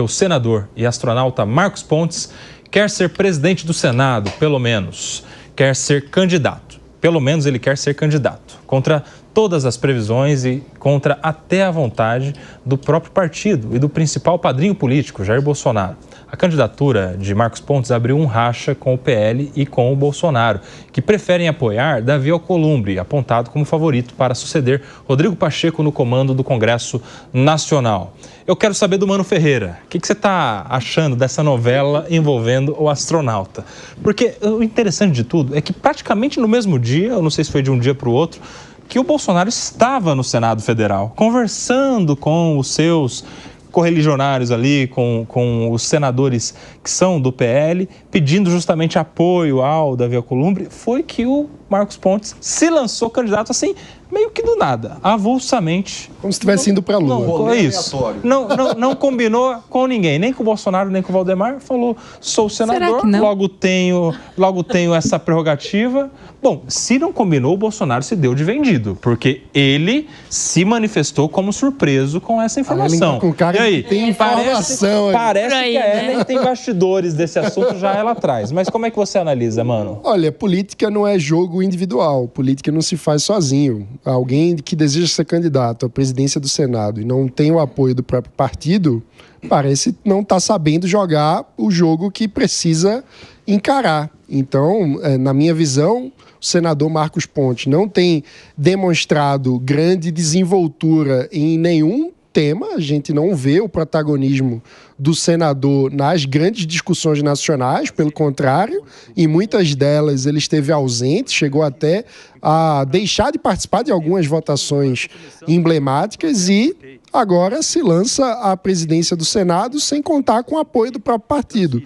O senador e astronauta Marcos Pontes quer ser presidente do Senado, pelo menos. Quer ser candidato. Pelo menos ele quer ser candidato. Contra todas as previsões e contra até a vontade do próprio partido e do principal padrinho político, Jair Bolsonaro. A candidatura de Marcos Pontes abriu um racha com o PL e com o Bolsonaro, que preferem apoiar Davi Alcolumbre, apontado como favorito para suceder Rodrigo Pacheco no comando do Congresso Nacional. Eu quero saber do Mano Ferreira, o que você está achando dessa novela envolvendo o astronauta? Porque o interessante de tudo é que praticamente no mesmo dia, eu não sei se foi de um dia para o outro, que o Bolsonaro estava no Senado Federal, conversando com os seus correligionários ali, com os senadores que são do PL, pedindo justamente apoio ao Davi Alcolumbre. Foi que o Marcos Pontes se lançou candidato assim, meio que do nada, avulsamente. Como se estivesse indo para a Lua. Não, é isso. Não combinou com ninguém, nem com o Bolsonaro, nem com o Valdemar. Falou, sou senador, logo tenho essa prerrogativa. Bom, se não combinou, o Bolsonaro se deu de vendido, porque ele se manifestou como surpreso com essa informação. Com cara, e aí, tem informação. Parece que a Ellen tem bastidores desse assunto já ela atrás. Mas como é que você analisa, Mano? Olha, política não é jogo individual. Política não se faz sozinho. Alguém que deseja ser candidato à presidência do Senado e não tem o apoio do próprio partido, parece não estar sabendo jogar o jogo que precisa encarar. Então, na minha visão, o senador Marcos Pontes não tem demonstrado grande desenvoltura em nenhum tema. A gente não vê o protagonismo do senador nas grandes discussões nacionais, pelo contrário, em muitas delas ele esteve ausente, chegou até a deixar de participar de algumas votações emblemáticas e agora se lança à presidência do Senado sem contar com o apoio do próprio partido.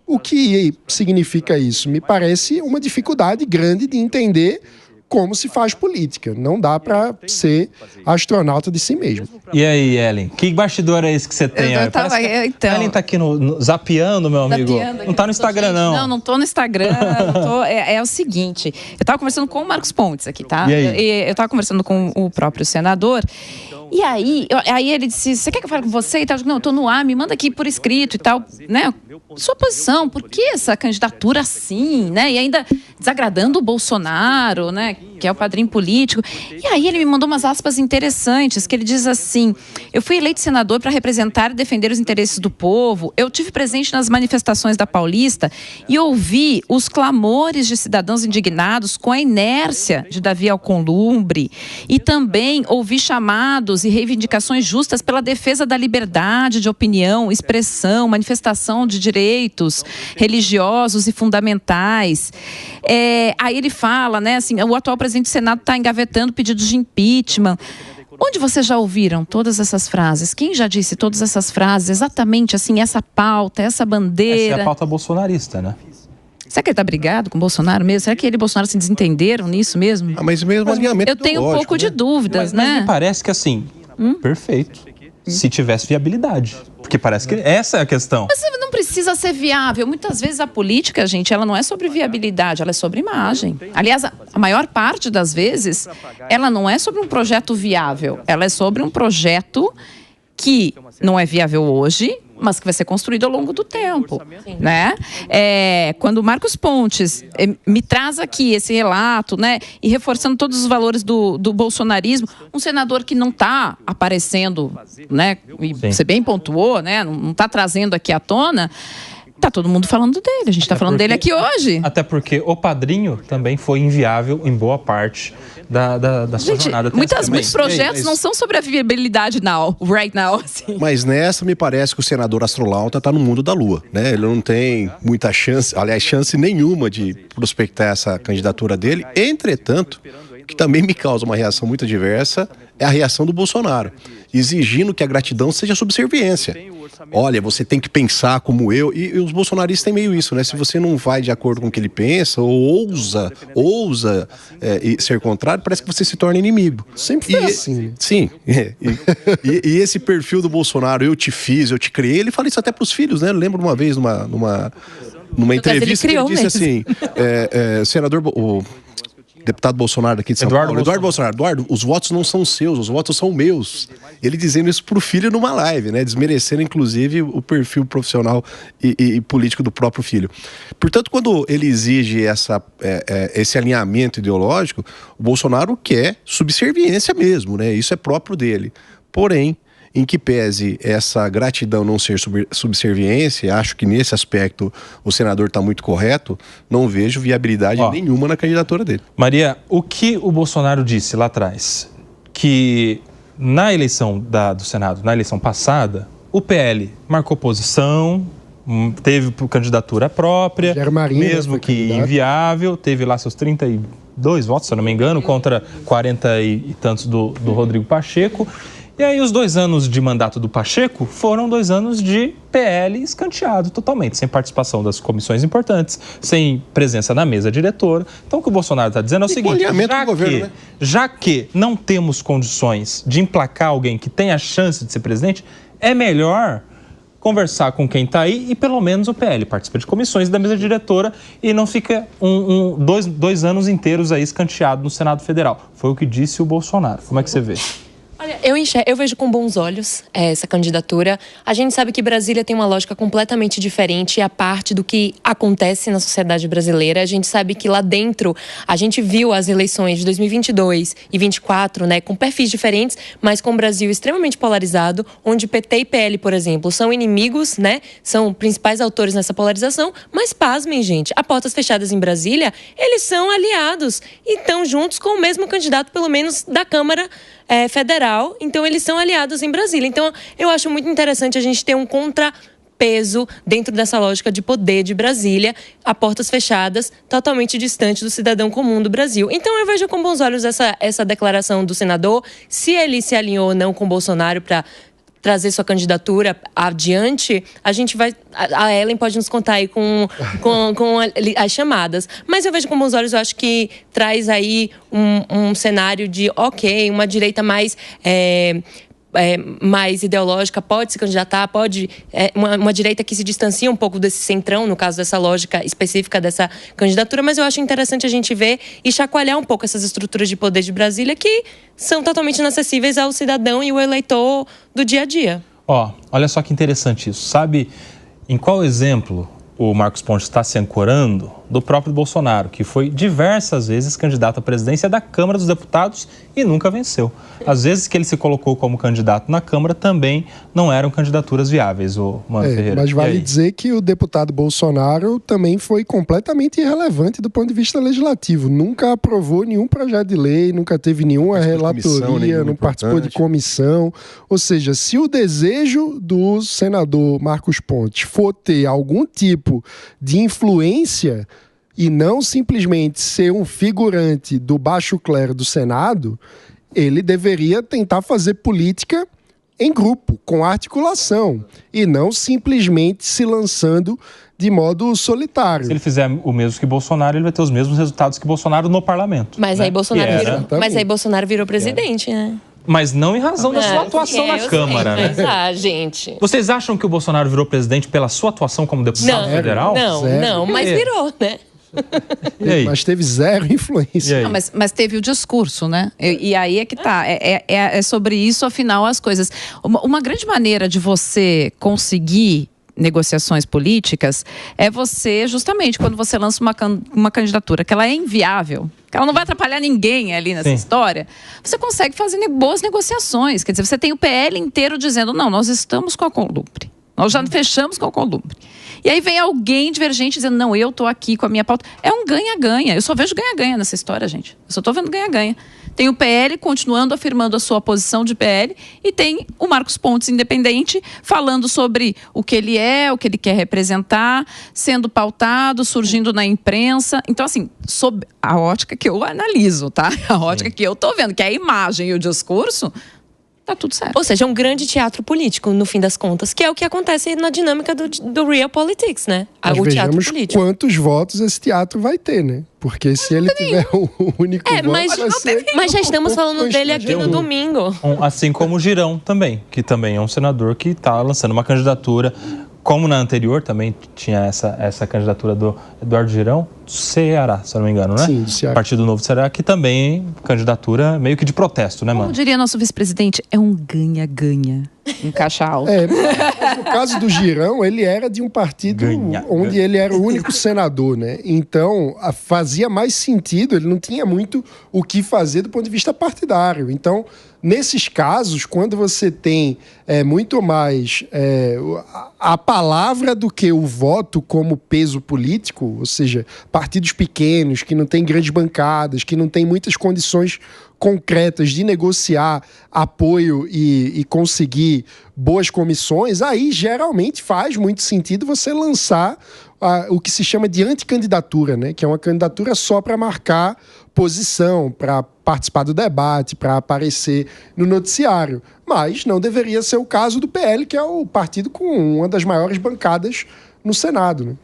O que significa isso? Me parece uma dificuldade grande de entender como se faz política. Não dá para ser astronauta de si mesmo. E aí, Ellen? Que bastidor é esse que você tem? Então, a Ellen tá aqui zapeando, meu amigo. Não tá no Instagram, não. Não tô no Instagram. É o seguinte, eu tava conversando com o Marcos Pontes aqui, tá? E aí? Eu tava conversando com o próprio senador. E aí ele disse, você quer que eu fale com você e tal? Eu digo, não, eu tô no ar, me manda aqui por escrito e tal, né? Sua posição, por que essa candidatura assim, né? E ainda desagradando o Bolsonaro, né? Que é o padrinho político. E aí ele me mandou umas aspas interessantes, que ele diz assim, eu fui eleito senador para representar e defender os interesses do povo, eu tive presente nas manifestações da Paulista e ouvi os clamores de cidadãos indignados com a inércia de Davi Alcolumbre e também ouvi chamados e reivindicações justas pela defesa da liberdade de opinião, expressão, manifestação de direitos religiosos e fundamentais. Aí ele fala, né, assim, o atual presidente do Senado está engavetando pedidos de impeachment. Onde vocês já ouviram todas essas frases? Quem já disse todas essas frases? Exatamente assim, essa pauta, essa bandeira. Essa é a pauta bolsonarista, né? Será que ele está brigado com o Bolsonaro mesmo? Será que ele e o Bolsonaro se desentenderam nisso mesmo? Mas mesmo alinhamento eu tenho um pouco de dúvidas, né? Mas me parece que assim, perfeito. Se tivesse viabilidade. Porque parece que essa é a questão. Mas não precisa ser viável. Muitas vezes a política, gente, ela não é sobre viabilidade, ela é sobre imagem. Aliás, a maior parte das vezes, ela não é sobre um projeto viável. Ela é sobre um projeto que não é viável hoje, mas que vai ser construído ao longo do tempo, né? Quando o Marcos Pontes me traz aqui esse relato, né, e reforçando todos os valores do bolsonarismo, um senador que não está aparecendo, né, e você bem pontuou, né, não está trazendo aqui à tona, tá todo mundo falando dele, a gente está falando dele aqui hoje. Até porque o padrinho também foi inviável em boa parte da sua jornada. Muitos projetos não são sobre a viabilidade right now. Assim. Mas nessa me parece que o senador astronauta está no mundo da lua, né? Ele não tem muita chance, aliás, chance nenhuma de prospectar essa candidatura dele. Entretanto, o que também me causa uma reação muito diversa é a reação do Bolsonaro, exigindo que a gratidão seja subserviência. Olha, você tem que pensar como eu. E os bolsonaristas têm meio isso, né? Se você não vai de acordo com o que ele pensa, ou ousa ser contrário, parece que você se torna inimigo. Sempre foi assim. Sim. E esse perfil do Bolsonaro, eu te fiz, eu te criei, ele fala isso até pros filhos, né? Eu lembro uma vez numa entrevista que ele disse assim, senador... deputado Bolsonaro aqui de São Paulo. Eduardo Bolsonaro. Eduardo, os votos não são seus, os votos são meus. Ele dizendo isso pro filho numa live, né? Desmerecendo, inclusive, o perfil profissional e político do próprio filho. Portanto, quando ele exige esse alinhamento ideológico, o Bolsonaro quer subserviência mesmo, né? Isso é próprio dele. Porém, em que pese essa gratidão não ser subserviência, acho que nesse aspecto o senador está muito correto, não vejo viabilidade nenhuma na candidatura dele. Maria, o que o Bolsonaro disse lá atrás? Que na eleição do Senado, na eleição passada, o PL marcou posição, teve candidatura própria, mesmo que inviável, teve lá seus 32 votos, se eu não me engano, contra 40 e tantos do Rodrigo Pacheco. E aí os 2 anos de mandato do Pacheco foram 2 anos de PL escanteado totalmente, sem participação das comissões importantes, sem presença na mesa diretora. Então o que o Bolsonaro está dizendo é o seguinte, já que não temos condições de emplacar alguém que tenha chance de ser presidente, é melhor conversar com quem está aí e pelo menos o PL participa de comissões da mesa diretora e não fica dois anos inteiros aí escanteado no Senado Federal. Foi o que disse o Bolsonaro. Como é que você vê? Olha, eu vejo com bons olhos essa candidatura. A gente sabe que Brasília tem uma lógica completamente diferente, a parte do que acontece na sociedade brasileira. A gente sabe que lá dentro, a gente viu as eleições de 2022 e 2024, né, com perfis diferentes, mas com o Brasil extremamente polarizado, onde PT e PL, por exemplo, são inimigos, né, são principais autores nessa polarização, mas pasmem, gente, a portas fechadas em Brasília, eles são aliados e estão juntos com o mesmo candidato, pelo menos da Câmara Federal, então eles são aliados em Brasília. Então eu acho muito interessante a gente ter um contrapeso dentro dessa lógica de poder de Brasília, a portas fechadas, totalmente distante do cidadão comum do Brasil. Então eu vejo com bons olhos essa declaração do senador, se ele se alinhou ou não com Bolsonaro para trazer sua candidatura adiante, a gente vai... A Ellen pode nos contar aí com as chamadas. Mas eu vejo com bons olhos, eu acho que traz aí um cenário de, uma direita mais ideológica pode se candidatar, pode... uma direita que se distancia um pouco desse centrão, no caso dessa lógica específica dessa candidatura, mas eu acho interessante a gente ver e chacoalhar um pouco essas estruturas de poder de Brasília que são totalmente inacessíveis ao cidadão e o eleitor do dia a dia. Olha só que interessante isso. Sabe em qual exemplo o Marcos Pontes está se ancorando? Do próprio Bolsonaro, que foi diversas vezes candidato à presidência da Câmara dos Deputados e nunca venceu. Às vezes que ele se colocou como candidato na Câmara também não eram candidaturas viáveis, o Mano Ferreira. Mas vale dizer que o deputado Bolsonaro também foi completamente irrelevante do ponto de vista legislativo. Nunca aprovou nenhum projeto de lei, nunca teve nenhuma relatoria, não participou de comissão. Ou seja, se o desejo do senador Marcos Pontes for ter algum tipo de influência e não simplesmente ser um figurante do baixo clero do Senado, ele deveria tentar fazer política em grupo, com articulação, e não simplesmente se lançando de modo solitário. Se ele fizer o mesmo que Bolsonaro, ele vai ter os mesmos resultados que Bolsonaro no parlamento. Mas, né? aí Bolsonaro virou presidente, né? Mas não em razão da sua atuação na Câmara, né? Mas, gente... Vocês acham que o Bolsonaro virou presidente pela sua atuação como deputado federal? Não, mas virou, né? Mas teve zero influência. Não, mas teve o discurso, né? E aí é que tá. É sobre isso, afinal, as coisas. Uma grande maneira de você conseguir negociações políticas é você, justamente, quando você lança uma candidatura que ela é inviável, que ela não vai atrapalhar ninguém ali nessa história, você consegue fazer boas negociações. Quer dizer, você tem o PL inteiro dizendo, não, nós estamos com a Alcolumbre. Nós já fechamos com a Alcolumbre. E aí vem alguém divergente dizendo, não, eu tô aqui com a minha pauta. É um ganha-ganha. Eu só vejo ganha-ganha nessa história, gente. Eu só tô vendo ganha-ganha. Tem o PL continuando afirmando a sua posição de PL e tem o Marcos Pontes independente falando sobre o que ele é, o que ele quer representar, sendo pautado, surgindo na imprensa. Então, assim, sob a ótica que eu analiso, tá? A ótica que eu tô vendo, que é a imagem e o discurso... Tá tudo certo. Ou seja, é um grande teatro político, no fim das contas, que é o que acontece na dinâmica do real politics, né? O teatro político. Quantos votos esse teatro vai ter, né? Porque se ele tiver o único voto, mas já estamos falando dele aqui no domingo. Assim como o Girão também, que também é um senador que está lançando uma candidatura como na anterior também tinha essa candidatura do Eduardo Girão, do Ceará, se eu não me engano, né? Sim, do Ceará. Partido Novo do Ceará, que também candidatura meio que de protesto, né, mano? Como diria nosso vice-presidente, é um ganha-ganha em caixa alta. No caso do Girão, ele era de um partido onde ele era o único senador, né? Então, fazia mais sentido, ele não tinha muito o que fazer do ponto de vista partidário. Então, nesses casos, quando você tem muito mais a palavra do que o voto como peso político, ou seja, partidos pequenos, que não têm grandes bancadas, que não têm muitas condições concretas de negociar apoio e conseguir boas comissões, aí geralmente faz muito sentido você lançar o que se chama de anticandidatura, né? Que é uma candidatura só para marcar posição, para participar do debate, para aparecer no noticiário. Mas não deveria ser o caso do PL, que é o partido com uma das maiores bancadas no Senado, né?